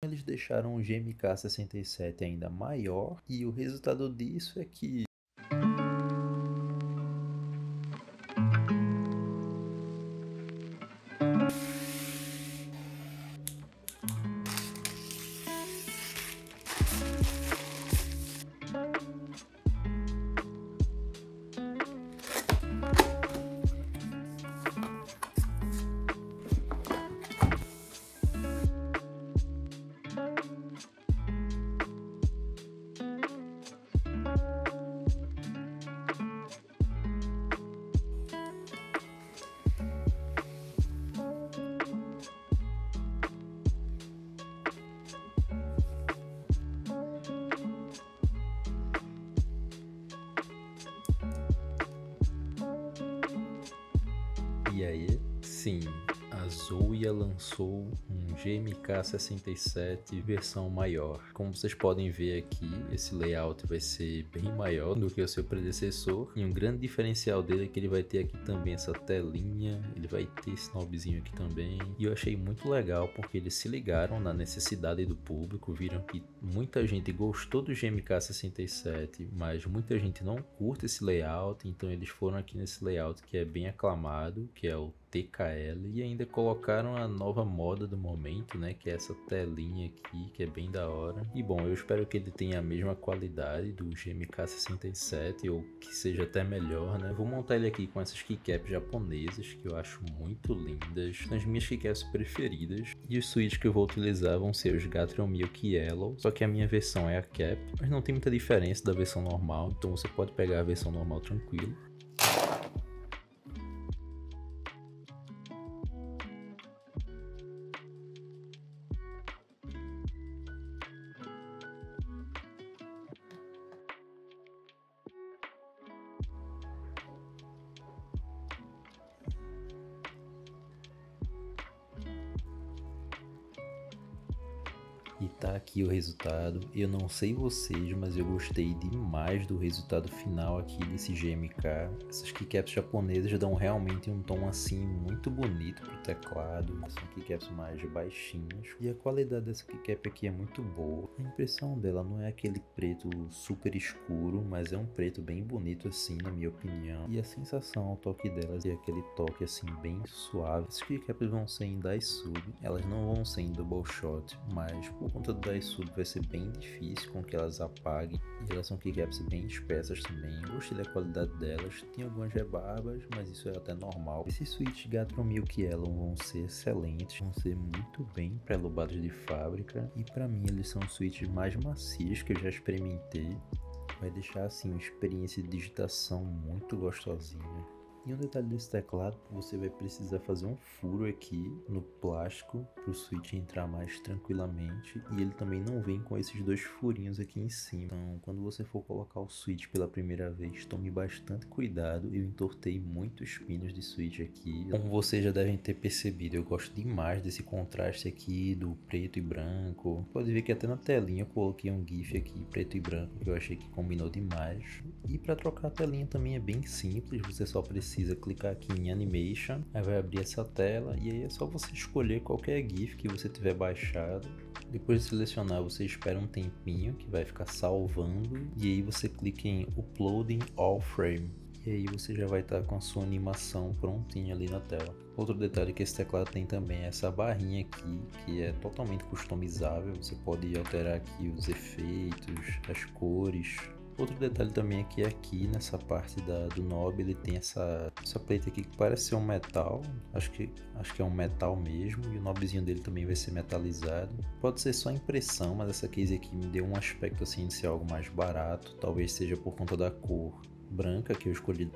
Eles deixaram o GMK67 ainda maior e o resultado disso é que E aí, sim, a Zoya lançou um GMK67 versão maior. Como vocês podem ver aqui, esse layout vai ser bem maior do que o seu predecessor. E um grande diferencial dele é que ele vai ter aqui também essa telinha, ele vai ter esse knobzinho aqui também. E eu achei muito legal porque eles se ligaram na necessidade do público, viram que muita gente gostou do GMK67, mas muita gente não curte esse layout, então eles foram aqui nesse layout que é bem aclamado, que é o TKL, e ainda colocaram a nova moda do momento, né, que é essa telinha aqui, que é bem da hora. E bom, eu espero que ele tenha a mesma qualidade do GMK67, ou que seja até melhor, né. Vou montar ele aqui com essas keycaps japonesas, que eu acho muito lindas, são as minhas keycaps preferidas, e os switches que eu vou utilizar vão ser os Gatrion Milk Yellow, só que a minha versão é a cap, mas não tem muita diferença da versão normal, então você pode pegar a versão normal tranquilo. E tá aqui o resultado. Eu não sei vocês, mas eu gostei demais do resultado final aqui desse GMK. Essas keycaps japonesas dão realmente um tom assim muito bonito pro teclado. São keycaps mais baixinhas. E a qualidade dessa keycap aqui é muito boa. A impressão dela não é aquele preto super escuro, mas é um preto bem bonito assim, na minha opinião. E a sensação ao toque delas é aquele toque assim bem suave. Essas keycaps vão ser em die sub, elas não vão ser em double shot, mas por conta do die sub vai ser bem difícil com que elas apaguem. E elas são keycaps bem espessas também. Gostei da qualidade delas. Tem algumas rebarbas, mas isso é até normal. Esses switches Gatrion Milk Yellow vão ser excelentes, vão ser muito bem pré-lobados de fábrica. E para mim eles são os switches mais macios que eu já experimentei. Vai deixar assim uma experiência de digitação muito gostosinha. E um detalhe desse teclado, você vai precisar fazer um furo aqui no plástico para o switch entrar mais tranquilamente, e ele também não vem com esses dois furinhos aqui em cima. Então, quando você for colocar o switch pela primeira vez, tome bastante cuidado. Eu entortei muitos pinos de switch aqui. Como vocês já devem ter percebido, eu gosto demais desse contraste aqui do preto e branco. Pode ver que até na telinha eu coloquei um GIF aqui preto e branco que eu achei que combinou demais. E para trocar a telinha também é bem simples, você só precisa clicar aqui em Animation, aí vai abrir essa tela e aí é só você escolher qualquer GIF que você tiver baixado. Depois de selecionar, você espera um tempinho que vai ficar salvando e aí você clica em Uploading All Frame. E aí você já vai estar com a sua animação prontinha ali na tela. Outro detalhe que esse teclado tem também é essa barrinha aqui, que é totalmente customizável. Você pode alterar aqui os efeitos, as cores. Outro detalhe também é que aqui nessa parte do knob ele tem essa plate aqui que parece ser um metal, acho que é um metal mesmo, e o knobzinho dele também vai ser metalizado. Pode ser só impressão, mas essa case aqui me deu um aspecto assim de ser algo mais barato, talvez seja por conta da cor branca que eu escolhi.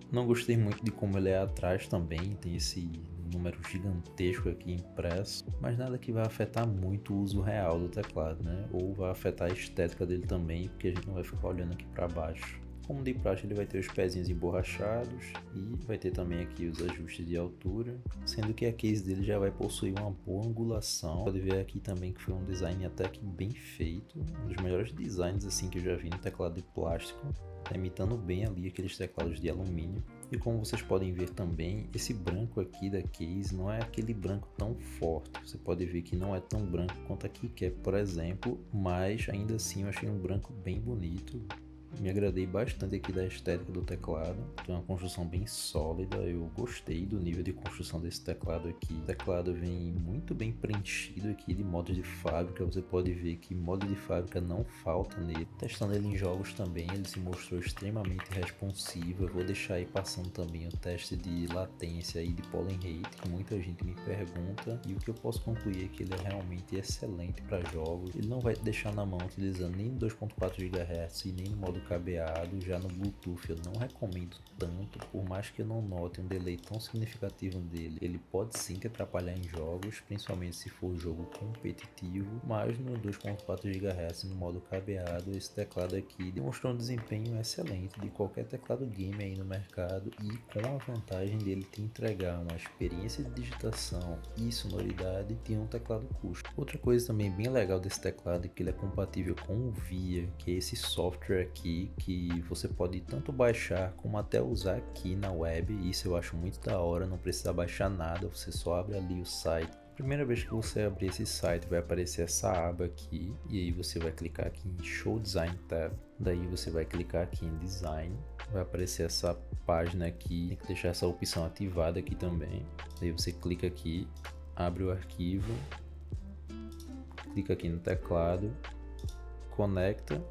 Não gostei muito de como ele é atrás também, tem esse número gigantesco aqui impresso, mas nada que vai afetar muito o uso real do teclado, né? Ou vai afetar a estética dele também, porque a gente não vai ficar olhando aqui para baixo. Como de praxe, ele vai ter os pezinhos emborrachados e vai ter também aqui os ajustes de altura, sendo que a case dele já vai possuir uma boa angulação. Pode ver aqui também que foi um design até que bem feito, um dos melhores designs assim que eu já vi no teclado de plástico, tá imitando bem ali aqueles teclados de alumínio. E como vocês podem ver também, esse branco aqui da case não é aquele branco tão forte. Você pode ver que não é tão branco quanto a keycap, por exemplo, mas ainda assim eu achei um branco bem bonito. Me agradei bastante aqui da estética do teclado, tem uma construção bem sólida, eu gostei do nível de construção desse teclado aqui. O teclado vem muito bem preenchido aqui de modos de fábrica, você pode ver que modo de fábrica não falta nele. Testando ele em jogos também, ele se mostrou extremamente responsivo. Eu vou deixar aí passando também o teste de latência e de pollen rate, que muita gente me pergunta, e o que eu posso concluir é que ele é realmente excelente para jogos. Ele não vai te deixar na mão utilizando nem no 2.4 GHz e nem no modo cabeado. Já no Bluetooth eu não recomendo tanto, por mais que eu não note um delay tão significativo dele. Ele pode sim te atrapalhar em jogos, principalmente se for jogo competitivo, mas no 2.4 GHz no modo cabeado, esse teclado aqui demonstrou um desempenho excelente de qualquer teclado game aí no mercado, e com a vantagem dele te entregar uma experiência de digitação e sonoridade de um teclado custo. Outra coisa também bem legal desse teclado é que ele é compatível com o VIA, que é esse software aqui que você pode tanto baixar como até usar aqui na web. Isso eu acho muito da hora, não precisa baixar nada, você só abre ali o site. Primeira vez que você abrir esse site vai aparecer essa aba aqui, e aí você vai clicar aqui em Show Design Tab, daí você vai clicar aqui em Design, vai aparecer essa página aqui, tem que deixar essa opção ativada aqui também. Daí você clica aqui, abre o arquivo, clica aqui no teclado, conecta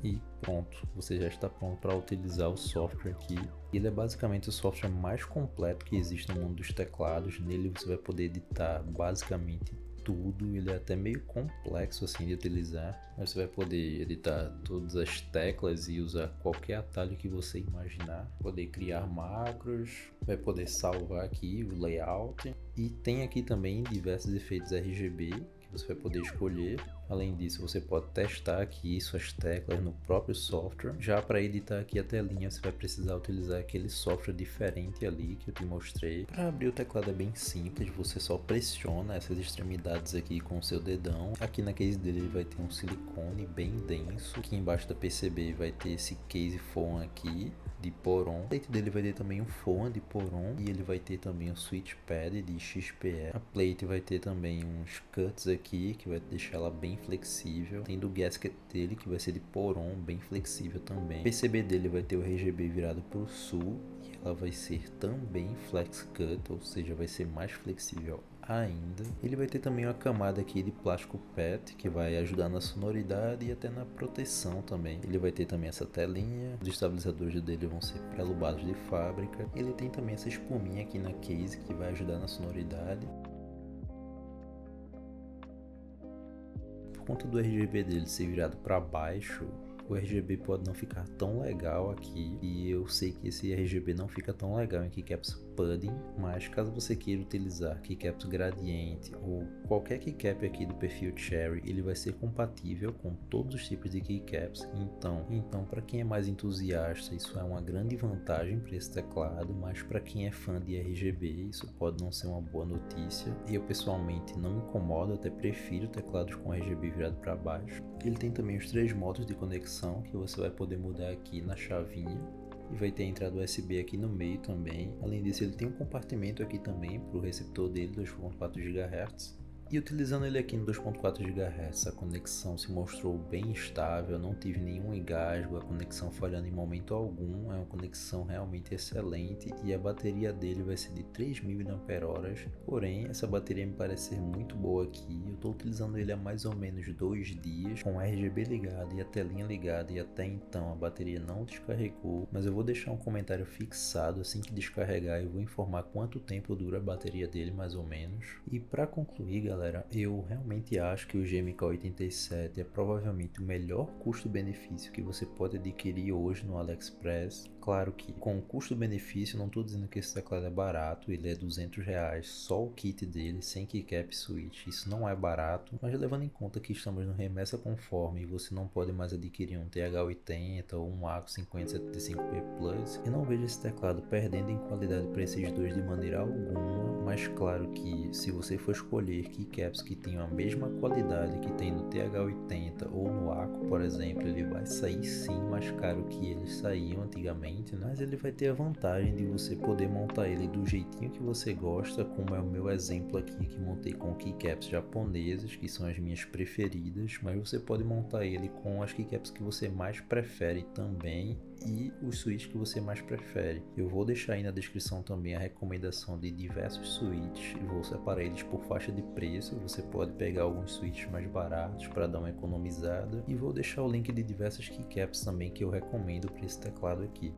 e pronto, você já está pronto para utilizar o software aqui. Ele é basicamente o software mais completo que existe no mundo dos teclados. Nele você vai poder editar basicamente tudo. Ele é até meio complexo assim de utilizar, mas você vai poder editar todas as teclas e usar qualquer atalho que você imaginar, poder criar macros, vai poder salvar aqui o layout, e tem aqui também diversos efeitos RGB você vai poder escolher. Além disso, você pode testar aqui suas teclas no próprio software. Já para editar aqui a telinha, você vai precisar utilizar aquele software diferente ali que eu te mostrei. Para abrir o teclado é bem simples, você só pressiona essas extremidades aqui com o seu dedão. Aqui na case dele ele vai ter um silicone bem denso. Aqui embaixo da PCB vai ter esse case foam aqui de poron. A plate dele vai ter também um foam de poron, e ele vai ter também um switch pad de XPE. A plate vai ter também uns cuts aqui que vai deixar ela bem flexível. Tem do gasket dele que vai ser de poron, bem flexível também. O PCB dele vai ter o RGB virado para o sul, e ela vai ser também flex cut, ou seja, vai ser mais flexível ainda. Ele vai ter também uma camada aqui de plástico PET que vai ajudar na sonoridade e até na proteção também. Ele vai ter também essa telinha, os estabilizadores dele vão ser pré-lubados de fábrica. Ele tem também essa espuminha aqui na case que vai ajudar na sonoridade. Por conta do RGB dele ser virado para baixo, o RGB pode não ficar tão legal aqui, e eu sei que esse RGB não fica tão legal em keycaps pudding, mas caso você queira utilizar keycaps gradiente ou qualquer keycap aqui do perfil Cherry, ele vai ser compatível com todos os tipos de keycaps. Então para quem é mais entusiasta, isso é uma grande vantagem para esse teclado, mas para quem é fã de RGB, isso pode não ser uma boa notícia. Eu pessoalmente não me incomodo, até prefiro teclados com RGB virado para baixo. Ele tem também os 3 modos de conexão que você vai poder mudar aqui na chavinha, e vai ter a entrada USB aqui no meio também. Além disso, ele tem um compartimento aqui também para o receptor dele, 2.4 GHz. E utilizando ele aqui no 2.4 GHz, a conexão se mostrou bem estável, não tive nenhum engasgo, a conexão falhando em momento algum, é uma conexão realmente excelente, e a bateria dele vai ser de 3.000 mAh, porém essa bateria me parece ser muito boa aqui. Eu estou utilizando ele há mais ou menos 2 dias, com o RGB ligado e a telinha ligada, e até então a bateria não descarregou, mas eu vou deixar um comentário fixado, assim que descarregar eu vou informar quanto tempo dura a bateria dele mais ou menos. E para concluir, galera, eu realmente acho que o GMK87 é provavelmente o melhor custo-benefício que você pode adquirir hoje no AliExpress. Claro que com o custo-benefício, não estou dizendo que esse teclado é barato, ele é R$200 só o kit dele, sem keycap switch, isso não é barato, mas levando em conta que estamos no remessa conforme e você não pode mais adquirir um TH80 ou um ACO 5075P Plus, eu não vejo esse teclado perdendo em qualidade para esses dois de maneira alguma, mas claro que se você for escolher keycaps que tenham a mesma qualidade que tem no TH80 ou no ACO, por exemplo, ele vai sair sim mais caro que eles saíam antigamente. totalmente, né? Mas ele vai ter a vantagem de você poder montar ele do jeitinho que você gosta, como é o meu exemplo aqui, que montei com keycaps japonesas, que são as minhas preferidas, mas você pode montar ele com as keycaps que você mais prefere também e os switches que você mais prefere. Eu vou deixar aí na descrição também a recomendação de diversos switches e vou separar eles por faixa de preço. Você pode pegar alguns switches mais baratos para dar uma economizada e vou deixar o link de diversas keycaps também que eu recomendo para esse teclado aqui.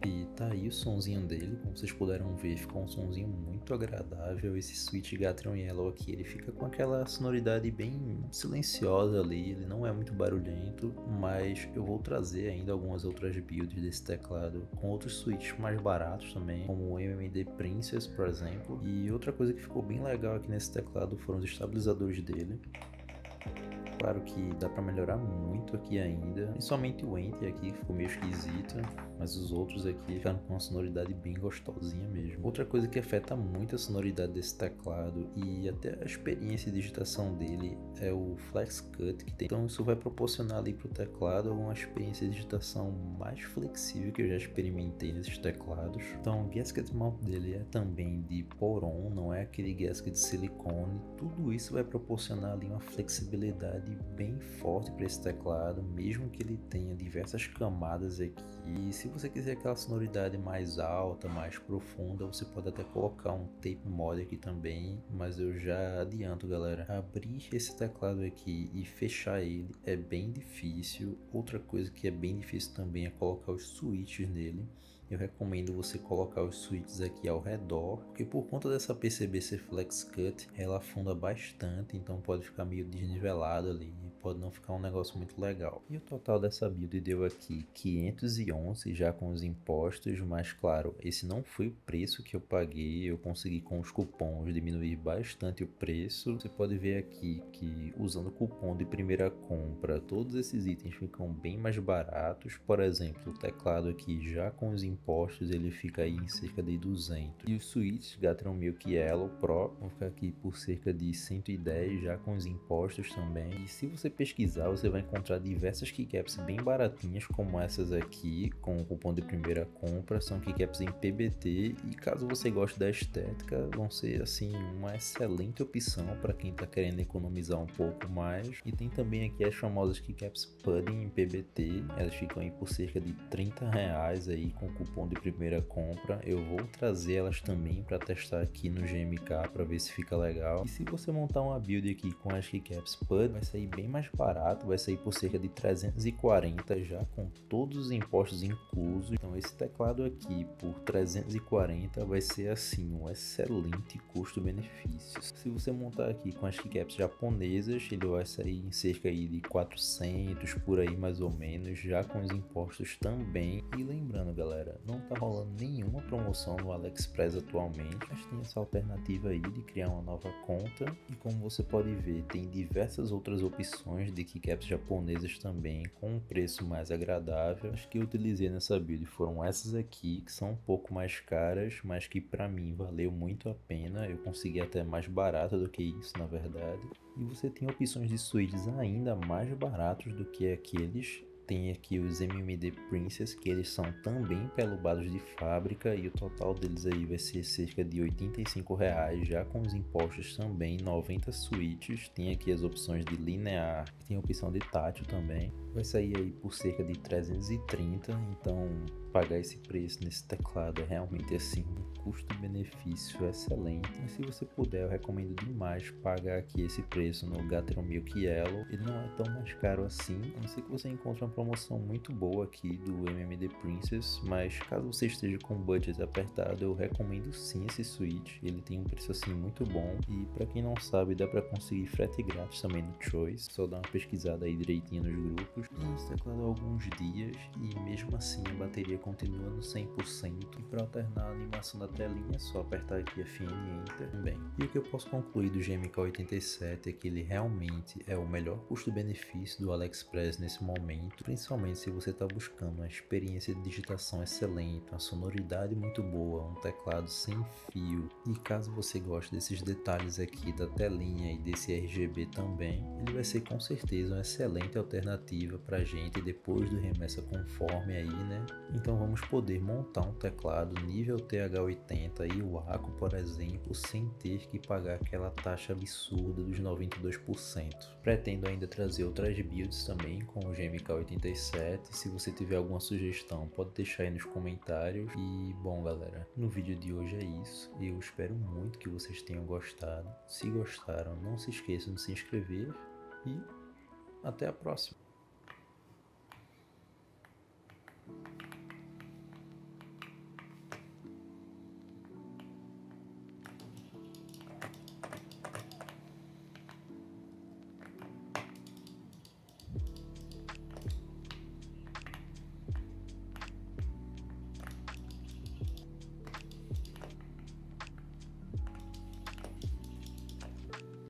E tá aí o sonzinho dele, como vocês puderam ver, ficou um sonzinho muito agradável. Esse Switch Gateron Yellow aqui, ele fica com aquela sonoridade bem silenciosa ali, ele não é muito barulhento, mas eu vou trazer ainda algumas outras builds desse teclado com outros switches mais baratos também, como o MMD Princess, por exemplo. E outra coisa que ficou bem legal aqui nesse teclado foram os estabilizadores dele. Claro que dá para melhorar muito aqui ainda, principalmente o Enter aqui ficou meio esquisito, mas os outros aqui ficaram com uma sonoridade bem gostosinha mesmo. Outra coisa que afeta muito a sonoridade desse teclado e até a experiência de digitação dele é o Flex Cut que tem. Então isso vai proporcionar ali para o teclado uma experiência de digitação mais flexível que eu já experimentei nesses teclados. Então o gasket mount dele é também de Poron, não é aquele gasket de silicone. Tudo isso vai proporcionar ali uma flexibilidade bem forte para esse teclado, mesmo que ele tenha diversas camadas aqui. E se você quiser aquela sonoridade mais alta, mais profunda, você pode até colocar um tape mod aqui também, mas eu já adianto, galera, abrir esse teclado aqui e fechar ele é bem difícil. Outra coisa que é bem difícil também é colocar os switches nele. Eu recomendo você colocar os switches aqui ao redor, porque por conta dessa PCB ser Flex Cut, ela afunda bastante, então pode ficar meio desnivelado ali, pode não ficar um negócio muito legal. E o total dessa build deu aqui 511 já com os impostos, mas claro, esse não foi o preço que eu paguei, eu consegui com os cupons diminuir bastante o preço. Você pode ver aqui que usando o cupom de primeira compra, todos esses itens ficam bem mais baratos. Por exemplo, o teclado aqui já com os impostos ele fica aí em cerca de 200. E os switches Gateron Milk Yellow Pro vão ficar aqui por cerca de 110 já com os impostos também. E se você pesquisar, você vai encontrar diversas keycaps bem baratinhas como essas aqui com o cupom de primeira compra. São keycaps em PBT e caso você goste da estética, vão ser assim uma excelente opção para quem está querendo economizar um pouco mais. E tem também aqui as famosas keycaps Pudding em PBT, elas ficam aí por cerca de R$30 aí com cupom de primeira compra. Eu vou trazer elas também para testar aqui no GMK para ver se fica legal. E se você montar uma build aqui com as keycaps Pudding, vai sair bem mais barato, vai sair por cerca de 340 já com todos os impostos inclusos. Então esse teclado aqui por 340 vai ser assim um excelente custo-benefício. Se você montar aqui com as keycaps japonesas, ele vai sair em cerca aí de 400 por aí mais ou menos, já com os impostos também. E lembrando, galera, não tá rolando nenhuma promoção no AliExpress atualmente, mas tem essa alternativa aí de criar uma nova conta. E como você pode ver, tem diversas outras opções de keycaps japonesas também com um preço mais agradável. As que eu utilizei nessa build foram essas aqui, que são um pouco mais caras, mas que para mim valeu muito a pena. Eu consegui até mais barato do que isso, na verdade. E você tem opções de switches ainda mais baratos do que aqueles. Tem aqui os MMD Princess, que eles são também pelubados de fábrica e o total deles aí vai ser cerca de R$85, já com os impostos também, 90 switches. Tem aqui as opções de linear, tem a opção de tátil também. Vai sair aí por cerca de 330, então pagar esse preço nesse teclado é realmente assim um custo-benefício excelente. Mas se você puder, eu recomendo demais pagar aqui esse preço no Gateron Milk Yellow. Ele não é tão mais caro assim, a não ser que você encontre uma promoção muito boa aqui do MMD Princess, mas caso você esteja com budget apertado, eu recomendo sim esse switch. Ele tem um preço assim muito bom e para quem não sabe, dá para conseguir frete grátis também no Choice. Só dá uma pesquisada aí direitinho nos grupos. Esse teclado há alguns dias e mesmo assim a bateria continua no 100%. E para alternar a animação da telinha é só apertar aqui Fn Enter também. E o que eu posso concluir do GMK87 é que ele realmente é o melhor custo-benefício do AliExpress nesse momento, principalmente se você está buscando uma experiência de digitação excelente, uma sonoridade muito boa, um teclado sem fio. E caso você goste desses detalhes aqui da telinha e desse RGB também, ele vai ser com certeza uma excelente alternativa para gente depois do remessa conforme aí, né? Então vamos poder montar um teclado nível TH80 e Wacom, por exemplo, sem ter que pagar aquela taxa absurda dos 92%. Pretendo ainda trazer outras builds também com o GMK87. Se você tiver alguma sugestão, pode deixar aí nos comentários. E bom, galera, no vídeo de hoje é isso. Eu espero muito que vocês tenham gostado. Se gostaram, não se esqueçam de se inscrever e até a próxima.